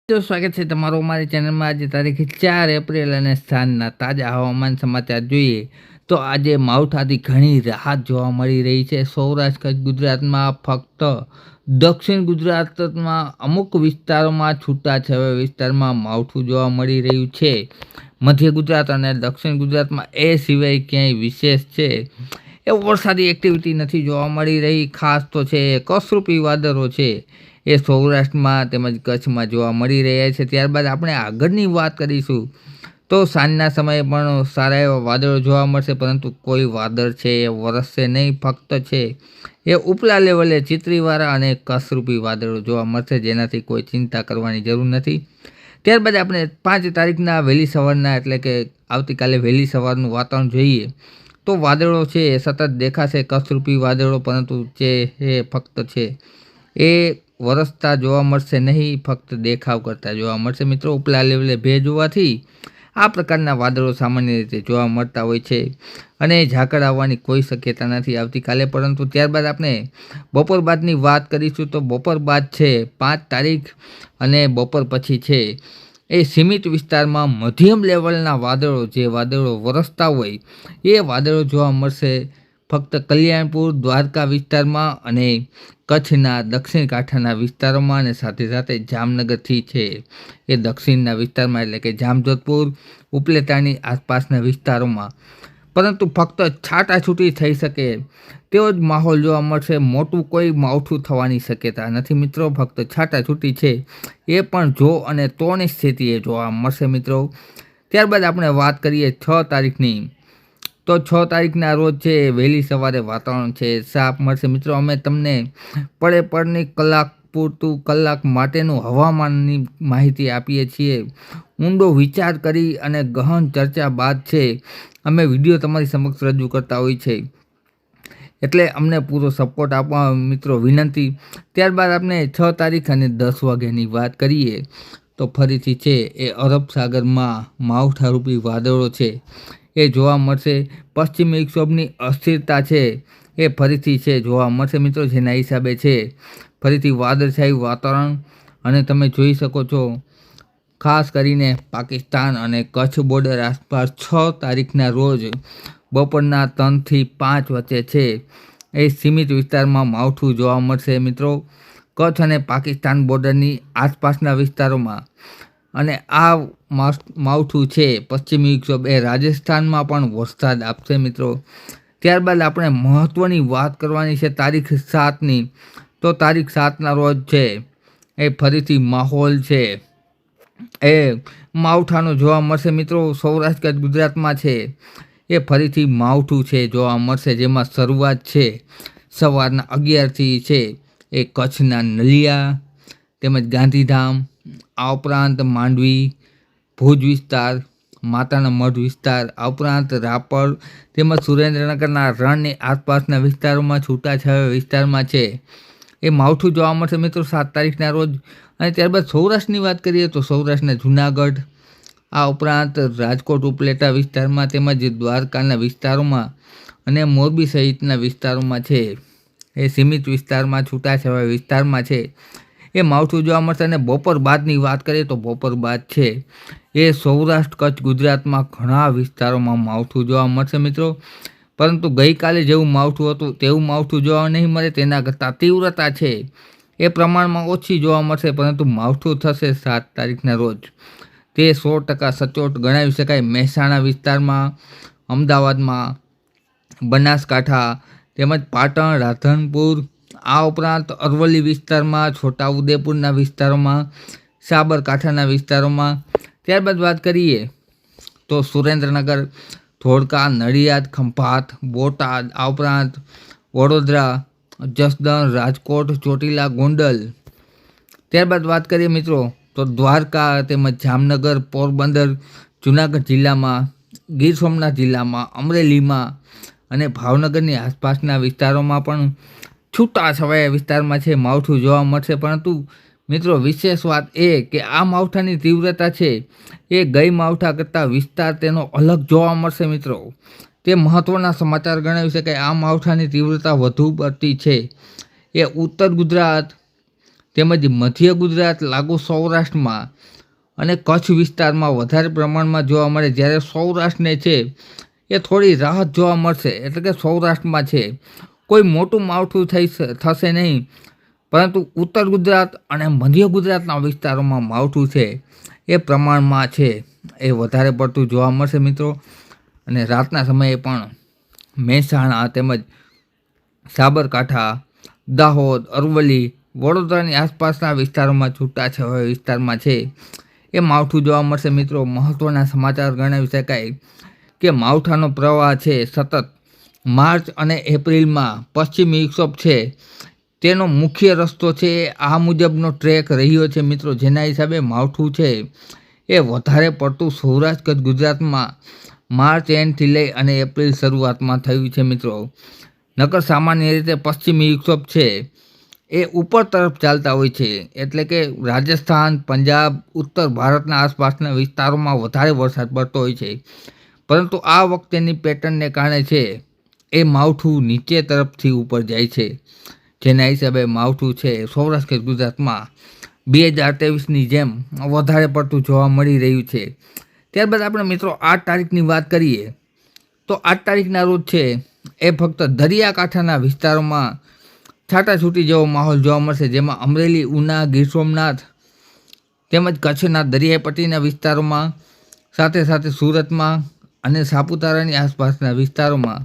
તો સ્વાગત છે તમારું અમારી ચેનલમાં। આજે તારીખ 4 એપ્રિલ અને સાંજના તાજા હવામાન સમાચાર જોઈએ તો આજે માવઠાથી ઘણી રાહત જોવા મળી રહી છે। સૌરાષ્ટ્ર કચ્છ ગુજરાતમાં ફક્ત દક્ષિણ ગુજરાતમાં અમુક વિસ્તારોમાં છૂટાછવાયા વિસ્તારમાં માવઠું જોવા મળી રહ્યું છે। મધ્ય ગુજરાત અને દક્ષિણ ગુજરાતમાં એ સિવાય ક્યાંય વિશેષ છે એ વરસાદી એક્ટિવિટી નથી જોવા મળી રહી। ખાસ તો છે કસરૂપી વાદળો છે એ સૌરાષ્ટ્રમાં તેમજ કચ્છમાં જોવા મળી રહ્યા છે। ત્યારબાદ આપણે આગળની વાત કરીશું તો સાંજના સમયે પણ સારા એવા વાદળો જોવા મળશે, પરંતુ કોઈ વાદળ છે એ વરસશે નહીં। ફક્ત છે એ ઉપલા લેવલે ચીતરીવાળા અને કસરૂપી વાદળો જોવા મળશે, જેનાથી કોઈ ચિંતા કરવાની જરૂર નથી। ત્યારબાદ આપણે 5 તારીખના વહેલી સવારના એટલે કે આવતીકાલે વહેલી સવારનું વાતાવરણ જોઈએ તો વાદળો છે એ સતત દેખાશે, કસરૂપી વાદળો, પરંતુ જે એ ફક્ત છે એ વરસતા જોવા મળશે નહીં, ફક્ત દેખાવ કરતા જોવા મળશે। મિત્રો, ઉપલા લેવલે ભેજ હોવાથી આ પ્રકારના વાદળો સામાન્ય રીતે જોવા મળતા હોય છે અને ઝાકળ આવવાની કોઈ શક્યતા નથી આવતીકાલે। પરંતુ ત્યારબાદ આપણે બપોર બાદની વાત કરીશું તો બપોર બાદ છે 5 તારીખ અને બપોર પછી છે એ સીમિત વિસ્તારમાં મધ્યમ લેવલના વાદળો, જે વાદળો વરસતા હોય એ વાદળો જોવા મળશે ફક્ત કલ્યાણપુર, દ્વારકા વિસ્તારમાં અને કચ્છના દક્ષિણ કાંઠાના વિસ્તારોમાં, અને સાથે સાથે જામનગરથી છે એ દક્ષિણના વિસ્તારમાં એટલે કે જામજોધપુર, ઉપલેટાની આસપાસના વિસ્તારોમાં, પરંતુ ફક્ત છાટાછૂટી થઈ શકે તેવો જ માહોલ જોવા મળશે। મોટું કોઈ માવઠું થવાની શક્યતા નથી મિત્રો, ફક્ત છાટાછૂટી છે એ પણ જો અને તોની સ્થિતિએ જોવા મળશે મિત્રો। ત્યારબાદ આપણે વાત કરીએ 6 તારીખની તો 6 તારીખના રોજ છે વહેલી સવારે વાતાવરણ છે સાફ મળશે મિત્રો। અમે તમને પડની કલાક પૂરતું કલાક માટેનું હવામાનની માહિતી આપીએ છીએ। ઊંડો વિચાર કરી અને ગહન ચર્ચા બાદ છે અમે વિડીયો તમારી સમક્ષ રજૂ કરતા હોય છે, એટલે અમને પૂરો સપોર્ટ આપવા મિત્રો વિનંતી। ત્યારબાદ આપણે 6 તારીખ અને 10 વાગ્યાની વાત કરીએ તો ફરીથી છે એ અરબ સાગરમાં માવઠારૂપી વાદળો છે એ જોવા મળશે। પશ્ચિમી વિક્ષોભની અસ્થિરતા છે એ ફરીથી છે જોવા મળશે મિત્રો, જેના હિસાબે છે ફરીથી વાદળછાયું વાતાવરણ, અને તમે જોઈ શકો છો ખાસ કરીને પાકિસ્તાન અને કચ્છ બોર્ડર આસપાસ 6 તારીખના રોજ બપોરના 3 થી 5 વચ્ચે છે એ સીમિત વિસ્તારમાં માવઠું જોવા મળશે મિત્રો, કચ્છ અને પાકિસ્તાન બોર્ડરની આસપાસના વિસ્તારોમાં। અને આ માવઠું છે પશ્ચિમી વિક્ષોભ એ રાજસ્થાનમાં પણ વરસાદ આપશે મિત્રો। ત્યારબાદ આપણે મહત્ત્વની વાત કરવાની છે તારીખ 7ની તો તારીખ 7ના રોજ છે એ ફરીથી માહોલ છે એ માવઠાનો જોવા મળશે મિત્રો। સૌરાષ્ટ્ર કચ્છ ગુજરાતમાં છે એ ફરીથી માવઠું છે જોવા મળશે, જેમાં શરૂઆત છે સવારના 11થી છે એ કચ્છના નલિયા તેમજ ગાંધીધામ, આ ઉપરાંત માંડવી, ભુજ વિસ્તાર, માતાના મઢ વિસ્તાર, આ ઉપરાંત રાપર તેમજ સુરેન્દ્રનગરના રણની આસપાસના વિસ્તારોમાં છૂટાછવાયા વિસ્તારમાં છે એ માવઠું જોવા મળશે મિત્રો 7 તારીખના રોજ। અને ત્યારબાદ સૌરાષ્ટ્રની વાત કરીએ તો સૌરાષ્ટ્રના જૂનાગઢ, આ ઉપરાંત રાજકોટ ઉપલેટા વિસ્તારમાં તેમજ દ્વારકાના વિસ્તારોમાં અને મોરબી સહિતના વિસ્તારોમાં છે એ સીમિત વિસ્તારમાં છૂટાછવાયા વિસ્તારમાં છે એ માવઠું જોવા મળશે। અને બપોર બાદની વાત કરીએ તો બપોર બાદ છે એ સૌરાષ્ટ્ર કચ્છ ગુજરાતમાં ઘણા વિસ્તારોમાં માવઠું જોવા મળશે મિત્રો, પરંતુ ગઈકાલે જેવું માવઠું હતું તેવું માવઠું જોવા નહીં મળે, તેના કરતાં તીવ્રતા છે એ પ્રમાણમાં ઓછી જોવા મળશે, પરંતુ માવઠું થશે 7 તારીખના રોજ તે 100% સચોટ ગણાવી શકાય। મહેસાણા વિસ્તારમાં, અમદાવાદમાં, બનાસકાંઠા તેમજ પાટણ, રાધનપુર, આ ઉપરાંત અરવલ્લી વિસ્તારમાં, છોટાઉદેપુરના વિસ્તારોમાં, સાબરકાંઠાના વિસ્તારોમાં। ત્યારબાદ વાત કરીએ તો સુરેન્દ્રનગર, ધોળકા, નડિયાદ, ખંભાત, બોટાદ, આ ઉપરાંત વડોદરા, જસદણ, રાજકોટ, ચોટીલા, ગોંડલ। ત્યારબાદ વાત કરીએ મિત્રો તો દ્વારકા તેમજ જામનગર, પોરબંદર, જૂનાગઢ જિલ્લામાં, ગીર સોમનાથ જિલ્લામાં, અમરેલીમાં અને ભાવનગરની આસપાસના વિસ્તારોમાં પણ છૂટાછવાયા વિસ્તારમાં છે માવઠું જોવા મળશે। પરંતુ મિત્રો વિશેષ વાત એ કે આ માવઠાની તીવ્રતા છે એ ગઈ માવઠા કરતાં વિસ્તાર તેનો અલગ જોવા મળશે મિત્રો, તે મહત્ત્વના સમાચાર ગણાવી શકાય। આ માવઠાની તીવ્રતા વધુ પડતી છે એ ઉત્તર ગુજરાત તેમજ મધ્ય ગુજરાત લાગુ સૌરાષ્ટ્રમાં અને કચ્છ વિસ્તારમાં વધારે પ્રમાણમાં જોવા મળે, જ્યારે સૌરાષ્ટ્રને છે એ થોડી રાહત જોવા મળશે. એટલે કે સૌરાષ્ટ્રમાં છે કોઈ મોટું માવઠું થશે નહીં, પરંતુ ઉત્તર ગુજરાત અને મધ્ય ગુજરાતના વિસ્તારોમાં માવઠું છે એ પ્રમાણમાં છે એ વધારે પડતું જોવા મળશે મિત્રો. અને રાતના સમયે પણ મહેસાણા તેમજ સાબરકાંઠા, દાહોદ, અરવલ્લી, વડોદરાની આસપાસના વિસ્તારોમાં છૂટાછવાયા વિસ્તારમાં છે એ માવઠું જોવા મળશે મિત્રો. મહત્ત્વના સમાચાર ગણાવી શકાય કે માવઠાનો પ્રવાહ છે સતત માર્ચ અને એપ્રિલમાં પશ્ચિમી વિક્ષોભ છે તેનો મુખ્ય રસ્તો છે આ મુજબનો ટ્રેક રહ્યો છે મિત્રો, જેના હિસાબે માવઠું છે એ વધારે પડતું સૌરાષ્ટ્ર કચ્છ ગુજરાતમાં માર્ચ એન્ડથી લઈ અને એપ્રિલ શરૂઆતમાં થયું છે મિત્રો. નકર સામાન્ય રીતે પશ્ચિમી વિક્ષોભ છે એ ઉપર તરફ ચાલતા હોય છે, એટલે કે રાજસ્થાન, પંજાબ, ઉત્તર ભારતના આસપાસના વિસ્તારોમાં વધારે વરસાદ પડતો હોય છે. પરંતુ આ વખતેની પેટર્નને કારણે છે એ માવઠું નીચે તરફથી ઉપર જાય છે, જેના હિસાબે માવઠું છે સૌરાષ્ટ્ર ગુજરાતમાં 2023ની જેમ વધારે પડતું જોવા મળી રહ્યું છે. ત્યારબાદ આપણે મિત્રો 8 તારીખની વાત કરીએ તો 8 તારીખના રોજ છે એ ફક્ત દરિયાકાંઠાના વિસ્તારોમાં છાટાછૂટી જેવો માહોલ જોવા મળશે, જેમાં અમરેલી, ઉના, ગીર સોમનાથ તેમજ કચ્છના દરિયાઈ પટ્ટીના વિસ્તારોમાં, સાથે સાથે સુરતમાં અને સાપુતારાની આસપાસના વિસ્તારોમાં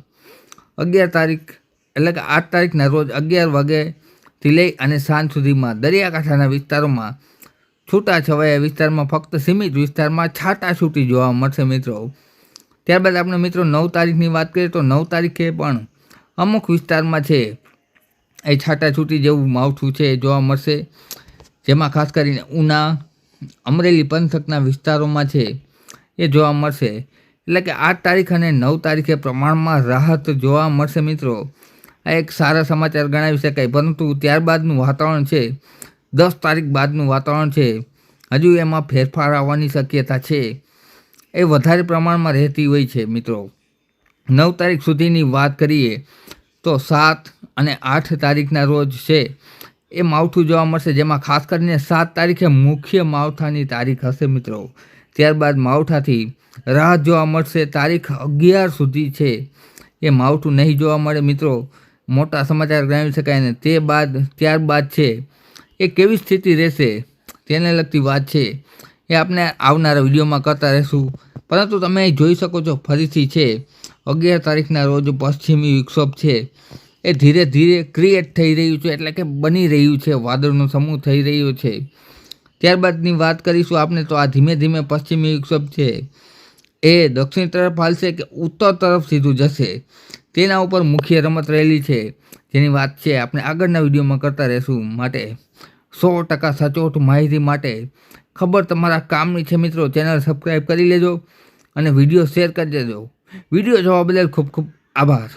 11 તારીખ એટલે કે 8 તારીખના રોજ 11 વાગ્યાથી લઈ અને સાંજ સુધીમાં દરિયાકાંઠાના વિસ્તારોમાં છૂટાછવાયા વિસ્તારમાં ફક્ત સીમિત વિસ્તારમાં છાટાછૂટી જોવા મળશે મિત્રો. ત્યારબાદ આપણે મિત્રો 9 તારીખની વાત કરીએ તો 9 તારીખે પણ અમુક વિસ્તારમાં છે એ છાટાછૂટી જેવું માવઠું છે જોવા મળશે, જેમાં ખાસ કરીને ઉના, અમરેલી પંથકના વિસ્તારોમાં છે એ જોવા મળશે. એટલે કે 8 તારીખ અને 9 તારીખે પ્રમાણમાં રાહત જોવા મળશે મિત્રો. આ એક સારા સમાચાર ગણાવી શકાય. પરંતુ ત્યારબાદનું વાતાવરણ છે 10 તારીખ બાદનું વાતાવરણ છે હજુ એમાં ફેરફાર આવવાની શક્યતા છે એ વધારે પ્રમાણમાં રહેતી હોય છે મિત્રો. 9 તારીખ સુધીની વાત કરીએ તો 7 અને 8 તારીખના રોજ છે એ માવઠું જોવા મળશે, જેમાં ખાસ કરીને 7 તારીખે મુખ્ય માવઠાની તારીખ હશે મિત્રો. ત્યારબાદ માવઠાથી રાહત જોવા મળશે. તારીખ 11 સુધી છે એ માવઠું નહીં જોવા મળે મિત્રો. મોટા સમાચાર ગણાવી શકાય. ને ત્યારબાદ છે એ કેવી સ્થિતિ રહેશે તેને લગતી વાત છે એ આપણે આવનારા વિડીયોમાં કરતા રહીશું. પરંતુ તમે જોઈ શકો છો ફરીથી છે 11 તારીખના રોજ પશ્ચિમી વિક્ષોભ છે એ ધીરે ધીરે ક્રિએટ થઈ રહ્યું છે, એટલે કે બની રહ્યું છે, વાદળનો સમૂહ થઈ રહ્યો છે. ત્યારબાદની વાત કરીશું આપણે તો આ ધીમે ધીમે પશ્ચિમી વિક્ષોભ છે એ દક્ષિણ તરફ હાલશે કે ઉત્તર તરફ સીધું જશે તેના ઉપર મુખ્ય રમત રહેલી છે, જેની વાત છે આપણે આગળના વિડીયોમાં કરતા રહીશું. માટે 100% સચોટ માહિતી માટે ખબર તમારા કામની છે મિત્રો. ચેનલ સબસ્ક્રાઈબ કરી લેજો અને વિડીયો શેર કરી દેજો. વિડીયો જોવા બદલ ખૂબ ખૂબ આભાર.